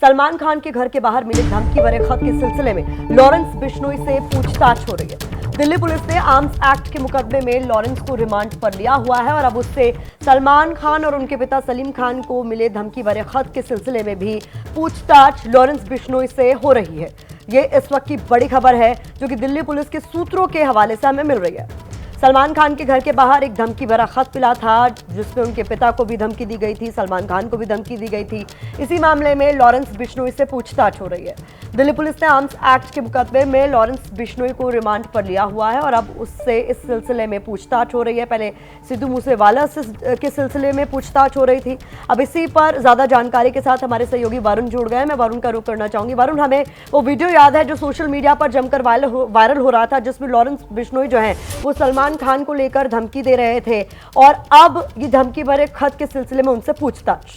सलमान खान के घर के बाहर मिले धमकी भरे खत के सिलसिले में लॉरेंस बिश्नोई से पूछताछ हो रही है। दिल्ली पुलिस ने आर्म्स एक्ट के मुकदमे में लॉरेंस को रिमांड पर लिया हुआ है और अब उससे सलमान खान और उनके पिता सलीम खान को मिले धमकी भरे खत के सिलसिले में भी पूछताछ लॉरेंस बिश्नोई से हो रही है। ये इस वक्त की बड़ी खबर है जो कि दिल्ली पुलिस के सूत्रों के हवाले से हमें मिल रही है। सलमान खान के घर के बाहर एक धमकी भरा खत मिला था जिसमें उनके पिता को भी धमकी दी गई थी, सलमान खान को भी धमकी दी गई थी। इसी मामले में लॉरेंस बिश्नोई से पूछताछ हो रही है। दिल्ली पुलिस ने आर्म्स एक्ट के मुकदमे में लॉरेंस बिश्नोई को रिमांड पर लिया हुआ है और अब उससे इस सिलसिले में पूछताछ हो रही है। पहले सिद्धू मूसेवाला के सिलसिले में पूछताछ हो रही थी। अब इसी पर ज्यादा जानकारी के साथ हमारे सहयोगी वरुण जुड़ गए। मैं वरुण का रुख करना चाहूंगी। वरुण, हमें वो वीडियो याद है जो सोशल मीडिया पर जमकर वायरल हो रहा था जिसमें लॉरेंस बिश्नोई जो है वो सलमान खान को लेकर धमकी दे रहे थे और अब ये धमकी भरे खत के सिलसिले में उनसे पूछताछ।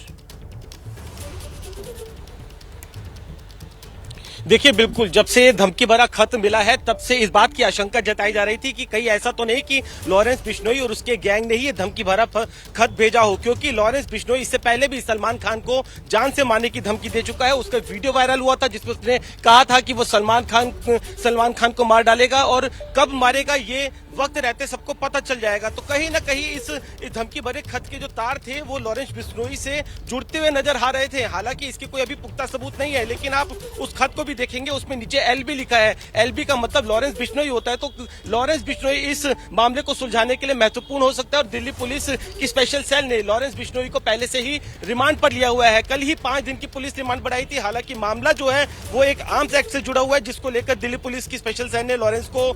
देखिए, बिल्कुल जब से धमकी भरा खत मिला है तब से इस बात की आशंका जताई जा रही थी कि कहीं ऐसा तो नहीं कि लॉरेंस बिश्नोई और उसके गैंग ने ही ये धमकी भरा खत भेजा हो, क्योंकि लॉरेंस बिश्नोई इससे पहले भी सलमान खान को जान से मारने की धमकी दे चुका है। उसका वीडियो वायरल हुआ था जिसमें उसने कहा था कि वो सलमान खान को मार डालेगा और कब मारेगा ये वक्त रहते सबको पता चल जाएगा। तो कहीं ना कहीं इस धमकी भरे खत के जो तार थे वो लॉरेंस बिश्नोई से जुड़ते हुए नजर आ रहे थे। हालांकि इसके कोई अभी पुख्ता सबूत नहीं है, लेकिन आप उस खत को भी देखेंगे, उसमें नीचे एलबी लिखा है। एलबी का मतलब लॉरेंस बिश्नोई होता है। तो लॉरेंस बिश्नोई इस मामले को सुलझाने के लिए महत्वपूर्ण हो सकता है और दिल्ली पुलिस की स्पेशल सेल ने लॉरेंस बिश्नोई को पहले से ही रिमांड पर लिया हुआ है। कल ही 5 दिन की पुलिस रिमांड बढ़ाई थी। हालांकि मामला जो है वो एक आर्म्स एक्ट से जुड़ा हुआ है जिसको लेकर दिल्ली पुलिस की स्पेशल सेल ने लॉरेंस को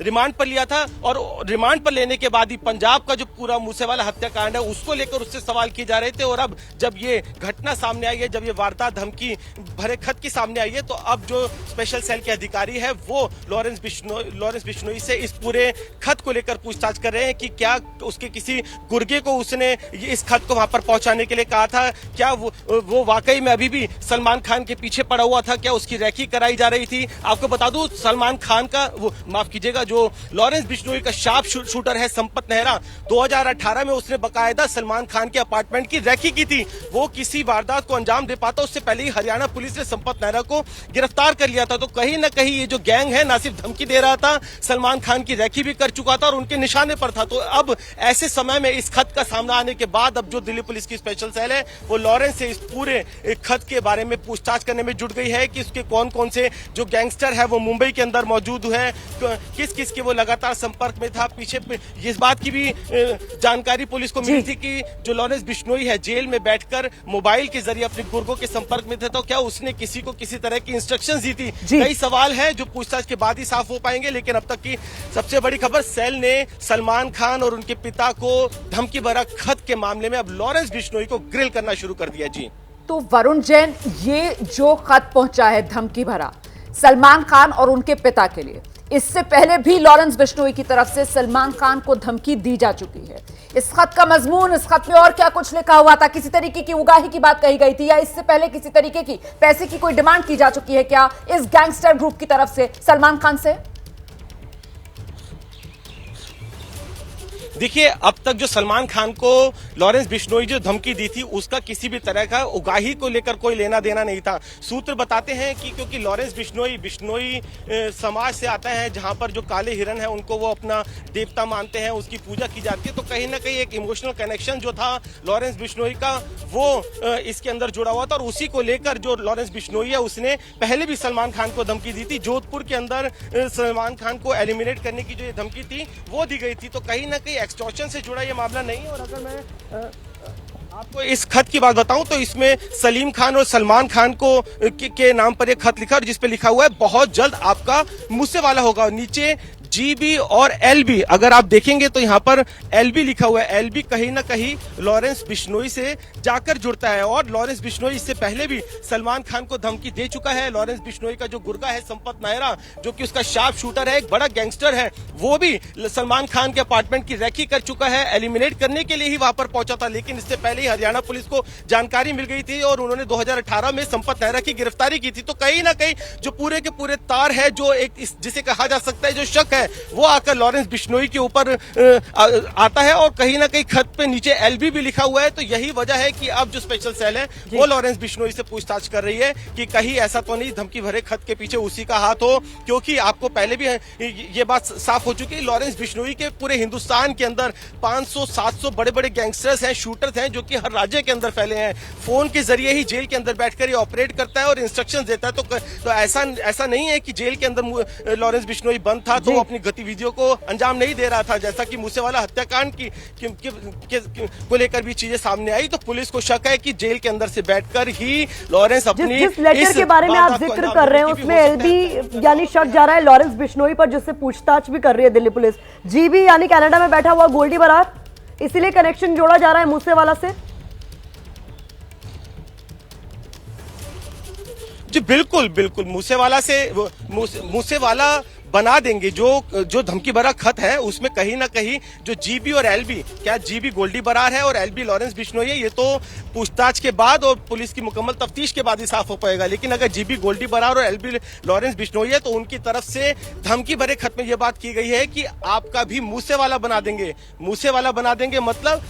रिमांड पर लिया था और रिमांड पर लेने के बाद ही पंजाब का जो पूरा मूसेवाला हत्याकांड है उसको लेकर उससे सवाल किए जा रहे थे। और अब जब ये घटना सामने आई है, जब ये वारदात धमकी भरे खत की सामने आई है, तो अब जो स्पेशल सेल के अधिकारी है वो लॉरेंस बिश्नोई से इस पूरे खत को लेकर पूछताछ कर रहे हैं कि क्या उसके किसी गुर्गे को उसने इस खत को वहां पर पहुंचाने के लिए कहा था, क्या वो वाकई में अभी भी सलमान खान के पीछे पड़ा हुआ था, क्या उसकी रैकी कराई जा रही थी। आपको बता दूं, सलमान खान का माफ कीजिएगा, जो लॉरेंस बिश्नोई का शार्प शूटर है संपत नेहरा, 2018 में उसने बकायदा सलमान खान के अपार्टमेंट की रैकी की थी। वो किसी वारदात को अंजाम दे पाता उससे पहले ही हरियाणा पुलिस ने संपत नेहरा को गिरफ्तार कर लिया था। तो कहीं ना कहीं ये जो गैंग है ना सिर्फ धमकी दे रहा था, सलमान खान की रैकी भी कर चुका था और उनके निशाने पर था। तो अब ऐसे समय में इस खत का सामना आने के बाद अब जो दिल्ली पुलिस की स्पेशल सेल है वो लॉरेंस से इस पूरे खत के बारे में पूछताछ करने में जुट गई है कि उसके कौन कौन से जो गैंगस्टर है वो मुंबई के अंदर मौजूद है, किस किस के वो लगातार संपर्क में था। पीछे इस बात की भी जानकारी पुलिस को मिली थी कि जो लॉरेंस बिश्नोई है जेल में बैठकर मोबाइल के जरिए अपने गुर्गों के संपर्क में थे, तो क्या उसने किसी को किसी तरह की इंस्ट्रक्शंस दी थी। कई सवाल हैं जो पूछताछ के बाद ही साफ हो पाएंगे, लेकिन अब तक की सबसे बड़ी खबर, सेल ने सलमान खान और उनके पिता को धमकी भरा खत के मामले में अब लॉरेंस बिश्नोई को ग्रिल करना शुरू कर दिया। जी तो वरुण जैन, ये जो खत पहुंचा है धमकी भरा सलमान खान और उनके पिता के लिए, इससे पहले भी लॉरेंस बिश्नोई की तरफ से सलमान खान को धमकी दी जा चुकी है। इस खत का मजमून, इस खत में और क्या कुछ लिखा हुआ था? किसी तरीके की उगाही की बात कही गई थी या इससे पहले किसी तरीके की पैसे की कोई डिमांड की जा चुकी है क्या इस गैंगस्टर ग्रुप की तरफ से सलमान खान से? देखिए, अब तक जो सलमान खान को लॉरेंस बिश्नोई जो धमकी दी थी उसका किसी भी तरह का उगाही को लेकर कोई लेना देना नहीं था। सूत्र बताते हैं कि क्योंकि लॉरेंस बिश्नोई समाज से आता है जहां पर जो काले हिरन है उनको वो अपना देवता मानते हैं, उसकी पूजा की जाती है। तो कहीं ना कहीं एक इमोशनल कनेक्शन जो था लॉरेंस बिश्नोई का वो इसके अंदर जुड़ा हुआ था और उसी को लेकर जो लॉरेंस बिश्नोई है उसने पहले भी सलमान खान को धमकी दी थी। जोधपुर के अंदर सलमान खान को एलिमिनेट करने की जो ये धमकी थी वो दी गई थी। तो कहीं ना कहीं एक्सटॉर्शन से जुड़ा ये मामला नहीं है। और अगर मैं आपको इस खत की बात बताऊं तो इसमें सलीम खान और सलमान खान को के नाम पर एक खत लिखा और जिस पे लिखा हुआ है बहुत जल्द आपका मूसेवाला होगा। नीचे जीबी और एलबी, अगर आप देखेंगे तो यहाँ पर एलबी लिखा हुआ है। एलबी कहीं ना कहीं लॉरेंस बिश्नोई से जाकर जुड़ता है और लॉरेंस बिश्नोई इससे पहले भी सलमान खान को धमकी दे चुका है। लॉरेंस बिश्नोई का जो गुर्गा है संपत नेहरा, जो कि उसका शार्प शूटर है, एक बड़ा गैंगस्टर है, वो भी सलमान खान के अपार्टमेंट की रैकी कर चुका है। एलिमिनेट करने के लिए ही वहां पर पहुंचा था, लेकिन इससे पहले ही हरियाणा पुलिस को जानकारी मिल गई थी और उन्होंने 2018 में संपत नेहरा की गिरफ्तारी की थी। तो कहीं ना कहीं जो पूरे के पूरे तार है, जो एक जिसे कहा जा सकता है जो शक है है वो आकर लॉरेंस बिश्नोई के ऊपर आता है और कहीं ना कहीं खत पे नीचे एलबी भी लिखा हुआ है। तो यही वजह है कि अब जो स्पेशल सेल है वो लॉरेंस बिश्नोई से पूछताछ कर रही है कि कहीं ऐसा तो नहीं धमकी भरे खत के पीछे उसी का हाथ हो, क्योंकि आपको पहले भी ये बात साफ हो चुकी है। लॉरेंस बिश्नोई के पूरे हिंदुस्तान के अंदर 500-700 बड़े बड़े गैंगस्टर्स हैं, शूटर्स हैं, जो कि हर राज्य के अंदर फैले हैं। फोन के जरिए ही जेल के अंदर बैठकर ये ऑपरेट करता है और इंस्ट्रक्शंस देता है। तो ऐसा नहीं है कि जेल के अंदर लॉरेंस बिश्नोई बंद था तो वो अपनी गतिविधियों को अंजाम नहीं दे रहा था। जैसा कि मूसेवाला हत्याकांड को लेकर भी चीजें सामने आई, तो पुलिस को शक है कि जेल के अंदर से बैठकर ही लॉरेंस अपनी जिस लेटर के बारे में आप जिक्र कर रहे हैं उसमें एलबी यानी शक जा रहा है लॉरेंस बिश्नोई पर, जिससे पूछताछ भी कर रही है दिल्ली पुलिस। जीबी यानी कनाडा में बैठा हुआ गोल्डी बरार, इसीलिए कनेक्शन जोड़ा जा रहा है मूसेवाला से। जी बिल्कुल बिल्कुल, मूसेवाला बना देंगे। जो धमकी भरा खत है उसमें कहीं ना कहीं जो जीबी और एलबी, क्या जीबी गोल्डी बरार है और एलबी लॉरेंस बिश्नोई है, ये तो पूछताछ के बाद और पुलिस की मुकम्मल तफ्तीश के बाद ही साफ हो पाएगा। लेकिन अगर जीबी गोल्डी बरार और एलबी लॉरेंस बिश्नोई है तो उनकी तरफ से धमकी भरे खत में यह बात की गई है कि आपका भी मूसेवाला बना देंगे। मूसेवाला बना देंगे मतलब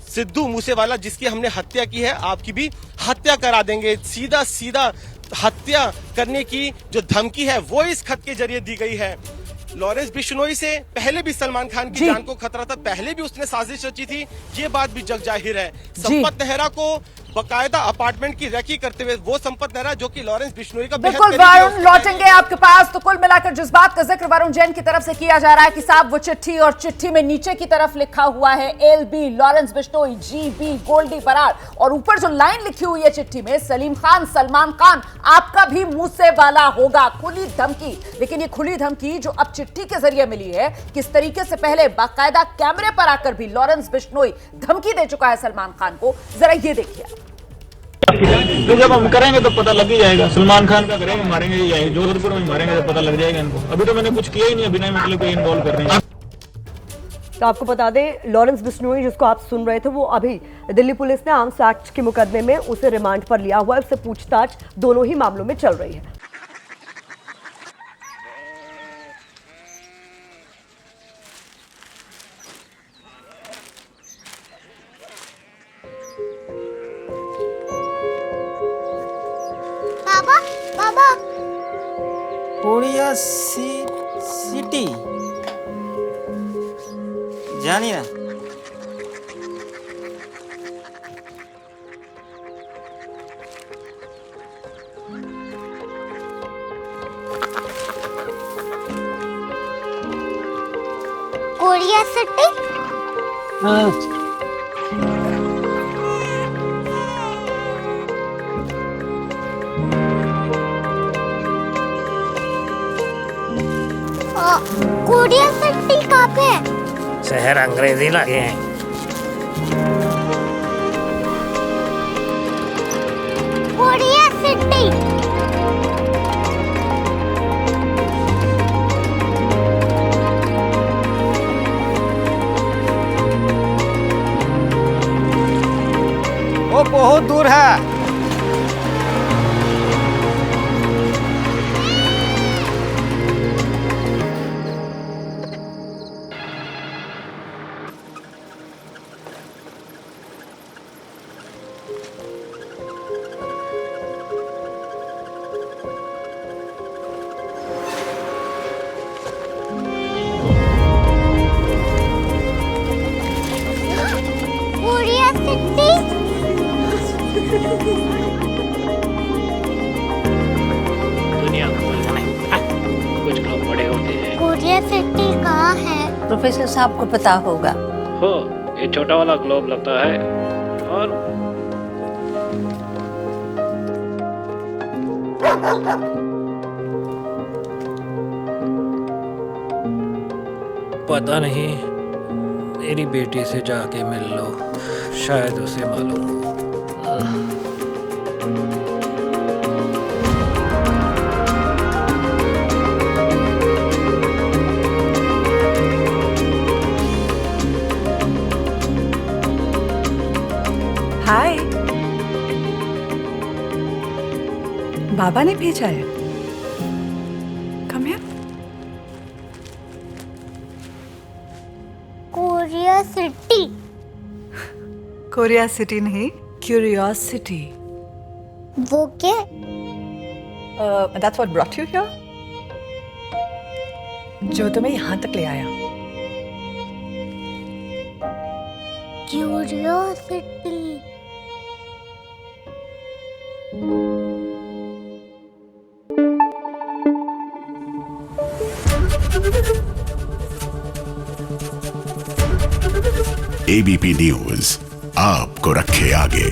सिद्धू मूसेवाला जिसकी हमने हत्या की है, आपकी भी हत्या करा देंगे। सीधा सीधा हत्या करने की जो धमकी है वो इस खत के जरिए दी गई है। लॉरेंस बिश्नोई से पहले भी सलमान खान की जान को खतरा था, पहले भी उसने साजिश रची थी, ये बात भी जग जाहिर है। संपत नेहरा को बकायदा अपार्टमेंट की रेकी करते हुए, वो संपत नेहरा जो कि लॉरेंस बिश्नोई का बिल्कुल वरुण लौटेंगे आपके पास। तो कुल मिलाकर जिस बात का जिक्र वरुण जैन की तरफ से किया जा रहा है कि साहब वो चिट्ठी, और चिट्ठी में नीचे की तरफ लिखा हुआ है एलबी लॉरेंस बिश्नोई, जीबी गोल्डी बरार, और ऊपर जो लाइन लिखी हुई है चिट्ठी में सलीम खान, सलमान खान आपका भी मूसेवाला होगा। खुली धमकी। लेकिन ये खुली धमकी जो अब चिट्ठी के जरिए मिली है, किस तरीके से पहले बाकायदा कैमरे पर आकर भी लॉरेंस बिश्नोई धमकी दे चुका है सलमान खान को, जरा ये देखिए। तो जब हम करेंगे तो पता लग ही जाएगा। सलमान खान का करेंगे, मारेंगे या जोधपुर में मारेंगे तो पता लग जाएगा इनको। अभी तो मैंने कुछ किया ही नहीं, बिना मतलब के इन्वॉल्व कर रहे हैं। तो आपको बता दें लॉरेंस बिश्नोई जिसको आप सुन रहे थे वो अभी दिल्ली पुलिस ने आर्म्स एक्ट के मुकदमे में उसे रिमांड पर लिया हुआ है। उससे पूछताछ दोनों ही मामलों में चल रही है। बाबा कोरिया सिटी जानी ना। कोरिया सिटी कोरिया सिटी कहाँ पे है? शहर अंग्रेजी लगे हैं। कोरिया सिटी वो बहुत दूर है। कोरिया सिटी दुनिया को कुछ लोग बड़े होते हैं। कोरिया सिटी कहाँ है? प्रोफेसर साहब को पता होगा। हो ये छोटा वाला ग्लोब लगता है और पता नहीं, मेरी बेटी से जाके मिल लो, शायद उसे मालूम हो। हाय, बाबा ने भेजा है। Come here. Curiosity. Korea city नहीं, क्यूरियोसिटी। वो क्या? That's what brought you here? जो तुम्हें यहाँ तक ले आया। क्यूरियोसिटी। एबीपी न्यूज आपको रखे आगे।